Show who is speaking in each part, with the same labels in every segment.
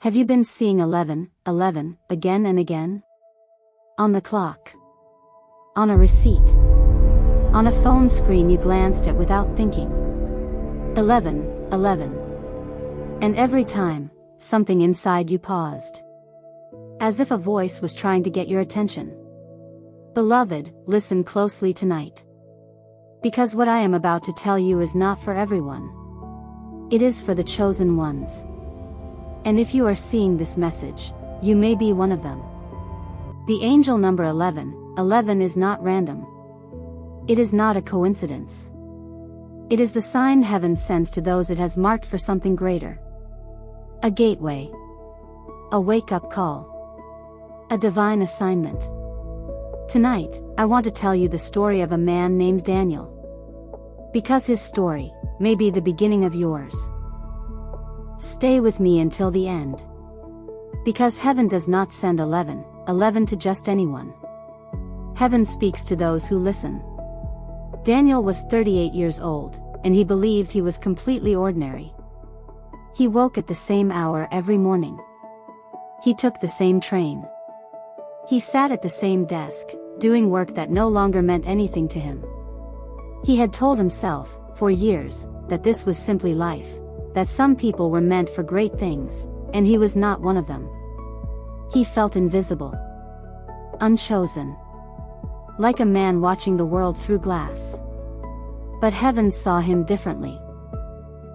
Speaker 1: Have you been seeing 11, 11, again and again? On the clock. On a receipt. On a phone screen you glanced at without thinking. 11, 11. And every time, something inside you paused. As if a voice was trying to get your attention. Beloved, listen closely tonight. Because what I am about to tell you is not for everyone. It is for the chosen ones. And if you are seeing this message, you may be one of them. The angel number 11, 11 is not random. It is not a coincidence. It is the sign heaven sends to those it has marked for something greater. A gateway. A wake-up call. A divine assignment. Tonight, I want to tell you the story of a man named Daniel. Because his story may be the beginning of yours. Stay with me until the end. Because heaven does not send 11, 11 to just anyone. Heaven speaks to those who listen. Daniel was 38 years old, and he believed he was completely ordinary. He woke at the same hour every morning. He took the same train. He sat at the same desk, doing work that no longer meant anything to him. He had told himself, for years, that this was simply life, that some people were meant for great things, and he was not one of them. He felt invisible. Unchosen. Like a man watching the world through glass. But heaven saw him differently.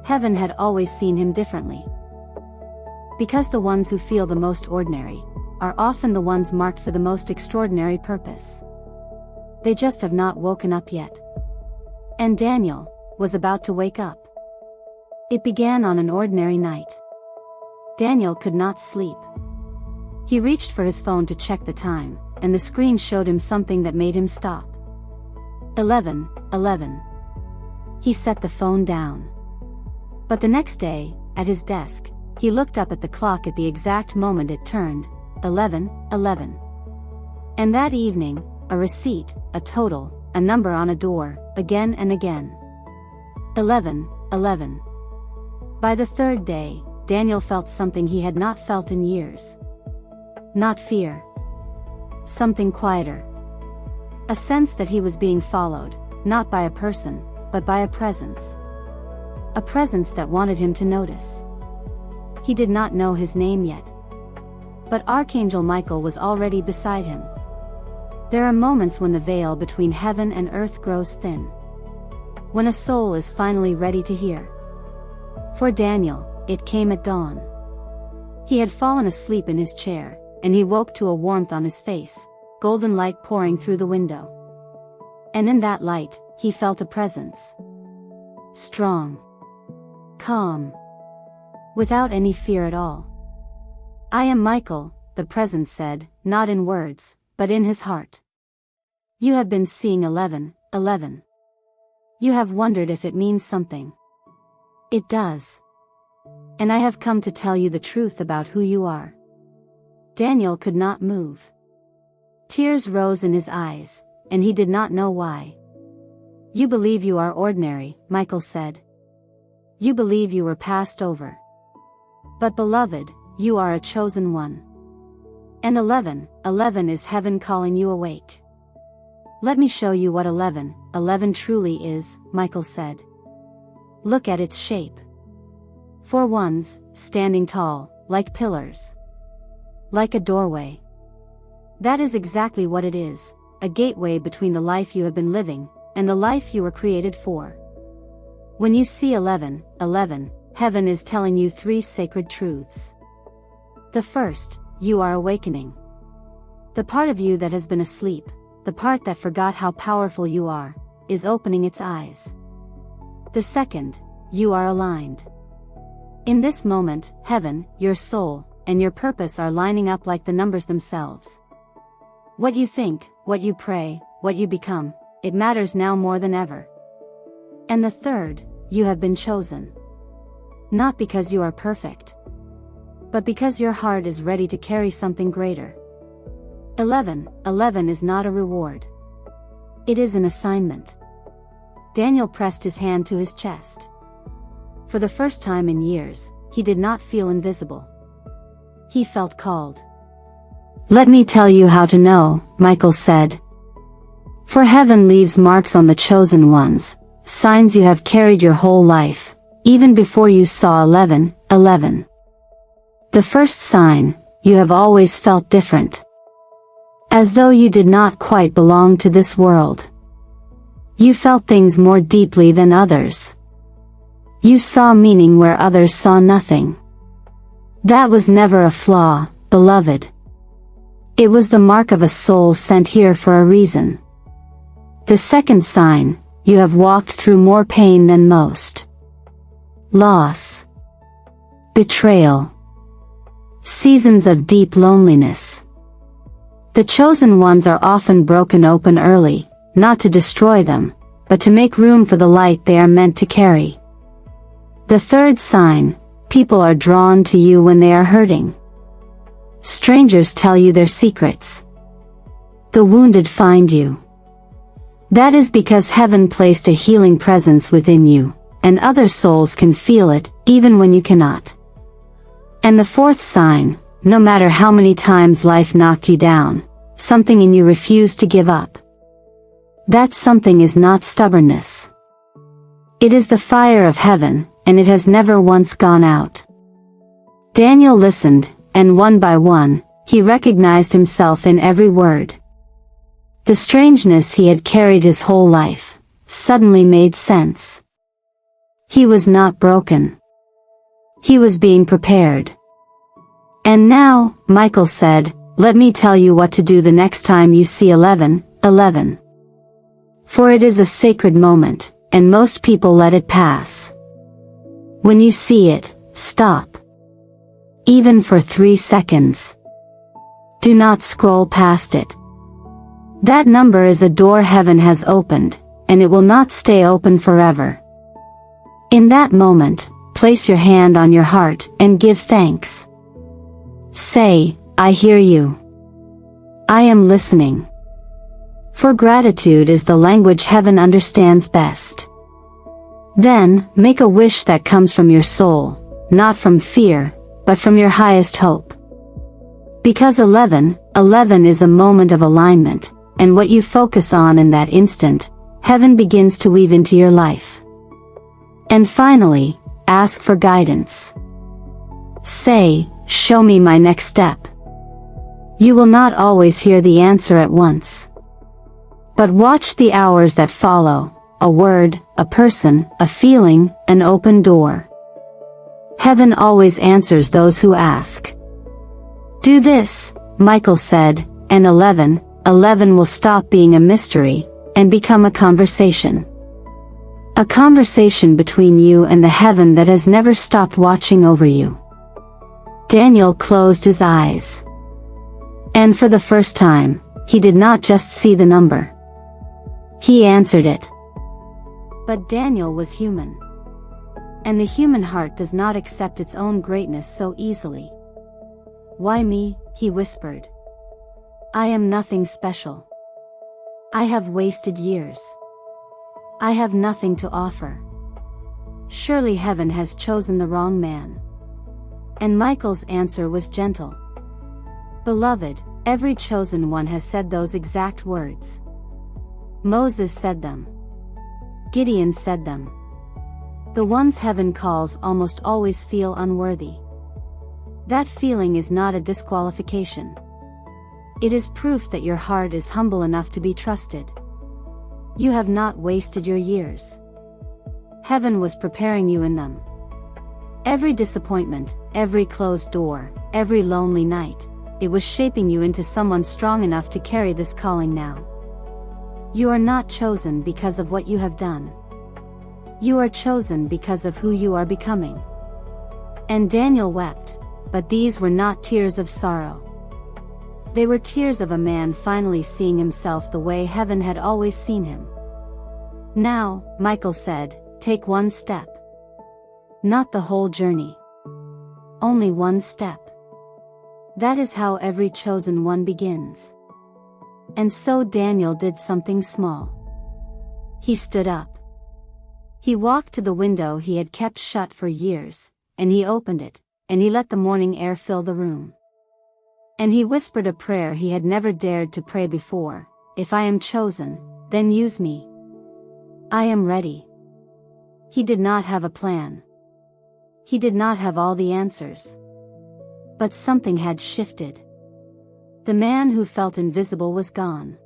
Speaker 1: Heaven had always seen him differently. Because the ones who feel the most ordinary are often the ones marked for the most extraordinary purpose. They just have not woken up yet. And Daniel was about to wake up. It began on an ordinary night. Daniel could not sleep. He reached for his phone to check the time, and the screen showed him something that made him stop. 11, 11. He set the phone down. But the next day, at his desk, he looked up at the clock at the exact moment it turned 11, 11. And that evening, a receipt, a total, a number on a door, again and again. 11, 11. By the third day, Daniel felt something he had not felt in years. Not fear. Something quieter. A sense that he was being followed, not by a person, but by a presence. A presence that wanted him to notice. He did not know his name yet. But Archangel Michael was already beside him. There are moments when the veil between heaven and earth grows thin. When a soul is finally ready to hear. For Daniel, it came at dawn. He had fallen asleep in his chair, and he woke to a warmth on his face, golden light pouring through the window. And in that light, he felt a presence. Strong. Calm. Without any fear at all. I am Michael, the presence said, not in words, but in his heart. You have been seeing 11, 11. You have wondered if it means something. It does. And I have come to tell you the truth about who you are. Daniel could not move. Tears rose in his eyes, and he did not know why. You believe you are ordinary, Michael said. You believe you were passed over. But beloved, you are a chosen one. And 11, 11 is heaven calling you awake. Let me show you what 11, 11 truly is, Michael said. Look at its shape. 4 ones, standing tall, like pillars. Like a doorway. That is exactly what it is, a gateway between the life you have been living, and the life you were created for. When you see 11, 11, heaven is telling you 3 sacred truths. The first, you are awakening. The part of you that has been asleep, the part that forgot how powerful you are, is opening its eyes. The second, you are aligned. In this moment, heaven, your soul, and your purpose are lining up like the numbers themselves. What you think, what you pray, what you become, it matters now more than ever. And the third, you have been chosen. Not because you are perfect, but because your heart is ready to carry something greater. 11, 11 is not a reward. It is an assignment. Daniel pressed his hand to his chest. For the first time in years, he did not feel invisible. He felt called. "Let me tell you how to know," Michael said. "For heaven leaves marks on the chosen ones, signs you have carried your whole life, even before you saw 11:11. The first sign, you have always felt different. As though you did not quite belong to this world. You felt things more deeply than others. You saw meaning where others saw nothing. That was never a flaw, beloved. It was the mark of a soul sent here for a reason. The second sign, you have walked through more pain than most. Loss. Betrayal. Seasons of deep loneliness. The chosen ones are often broken open early, not to destroy them, but to make room for the light they are meant to carry. The third sign, people are drawn to you when they are hurting. Strangers tell you their secrets. The wounded find you. That is because heaven placed a healing presence within you, and other souls can feel it, even when you cannot. And the fourth sign, no matter how many times life knocked you down, something in you refused to give up. That something is not stubbornness. It is the fire of heaven, and it has never once gone out. Daniel listened, and one by one, he recognized himself in every word. The strangeness he had carried his whole life, suddenly made sense. He was not broken. He was being prepared. "And now," Michael said, "let me tell you what to do the next time you see 11:11. For it is a sacred moment, and most people let it pass. When you see it, stop. Even for 3 seconds. Do not scroll past it. That number is a door heaven has opened, and it will not stay open forever. In that moment, place your hand on your heart and give thanks. Say, I hear you. I am listening. For gratitude is the language heaven understands best. Then, make a wish that comes from your soul, not from fear, but from your highest hope. Because 11:11 is a moment of alignment, and what you focus on in that instant, heaven begins to weave into your life. And finally, ask for guidance. Say, show me my next step. You will not always hear the answer at once. But watch the hours that follow, a word, a person, a feeling, an open door. Heaven always answers those who ask. Do this, Michael said, and 11:11 will stop being a mystery, and become a conversation. A conversation between you and the heaven that has never stopped watching over you. Daniel closed his eyes. And for the first time, he did not just see the number. He answered it. But Daniel was human. And the human heart does not accept its own greatness so easily. Why me? He whispered. I am nothing special. I have wasted years. I have nothing to offer. Surely heaven has chosen the wrong man. And Michael's answer was gentle. Beloved, every chosen one has said those exact words. Moses said them. Gideon said them. The ones heaven calls almost always feel unworthy. That feeling is not a disqualification. It is proof that your heart is humble enough to be trusted. You have not wasted your years. Heaven was preparing you in them. Every disappointment, every closed door, every lonely night, it was shaping you into someone strong enough to carry this calling now. You are not chosen because of what you have done. You are chosen because of who you are becoming. And Daniel wept, but these were not tears of sorrow. They were tears of a man finally seeing himself the way heaven had always seen him. Now, Michael said, take one step. Not the whole journey. Only one step. That is how every chosen one begins. And so Daniel did something small. He stood up. He walked to the window he had kept shut for years, and he opened it, and he let the morning air fill the room. And he whispered a prayer he had never dared to pray before. If I am chosen, then use me. I am ready. He did not have a plan. He did not have all the answers. But something had shifted. The man who felt invisible was gone.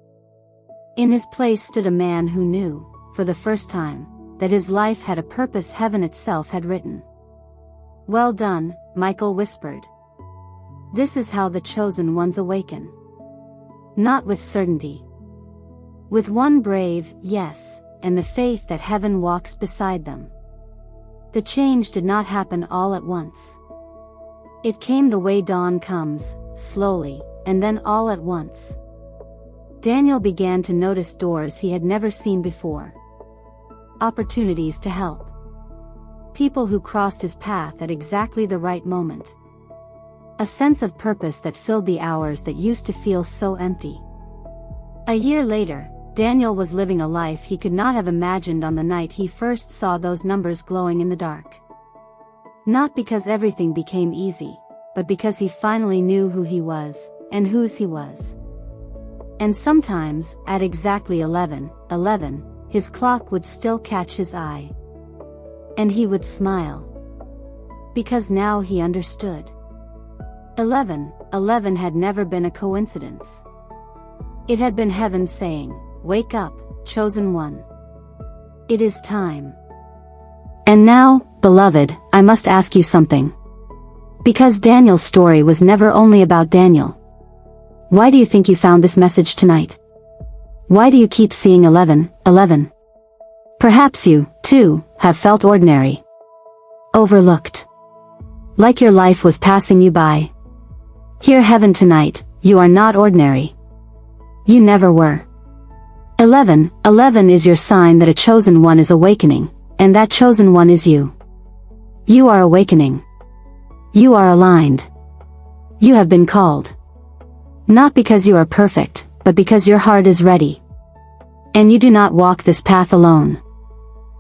Speaker 1: In his place stood a man who knew, for the first time, that his life had a purpose heaven itself had written. Well done, Michael whispered. This is how the chosen ones awaken. Not with certainty. With one brave yes, and the faith that heaven walks beside them. The change did not happen all at once. It came the way dawn comes, slowly, and then all at once. Daniel began to notice doors he had never seen before. Opportunities to help. People who crossed his path at exactly the right moment. A sense of purpose that filled the hours that used to feel so empty. A year later, Daniel was living a life he could not have imagined on the night he first saw those numbers glowing in the dark. Not because everything became easy, but because he finally knew who he was, and whose he was. And sometimes, at exactly 11:11, his clock would still catch his eye. And he would smile. Because now he understood. 11:11 had never been a coincidence. It had been heaven saying, "Wake up, chosen one. It is time." And now, beloved, I must ask you something. Because Daniel's story was never only about Daniel. Why do you think you found this message tonight? Why do you keep seeing 11:11? Perhaps you, too, have felt ordinary. Overlooked. Like your life was passing you by. Hear heaven tonight, you are not ordinary. You never were. 11:11 is your sign that a chosen one is awakening, and that chosen one is you. You are awakening. You are aligned. You have been called. Not because you are perfect, but because your heart is ready. And you do not walk this path alone.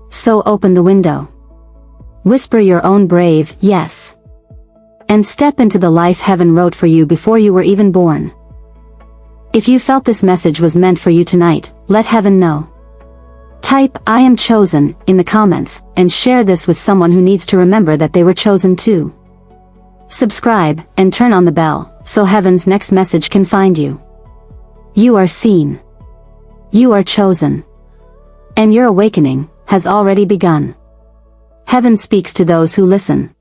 Speaker 1: So open the window. Whisper your own brave yes. And step into the life heaven wrote for you before you were even born. If you felt this message was meant for you tonight, let heaven know. Type "I am chosen" in the comments, and share this with someone who needs to remember that they were chosen too. Subscribe, and turn on the bell, so heaven's next message can find you. You are seen. You are chosen. And your awakening has already begun. Heaven speaks to those who listen.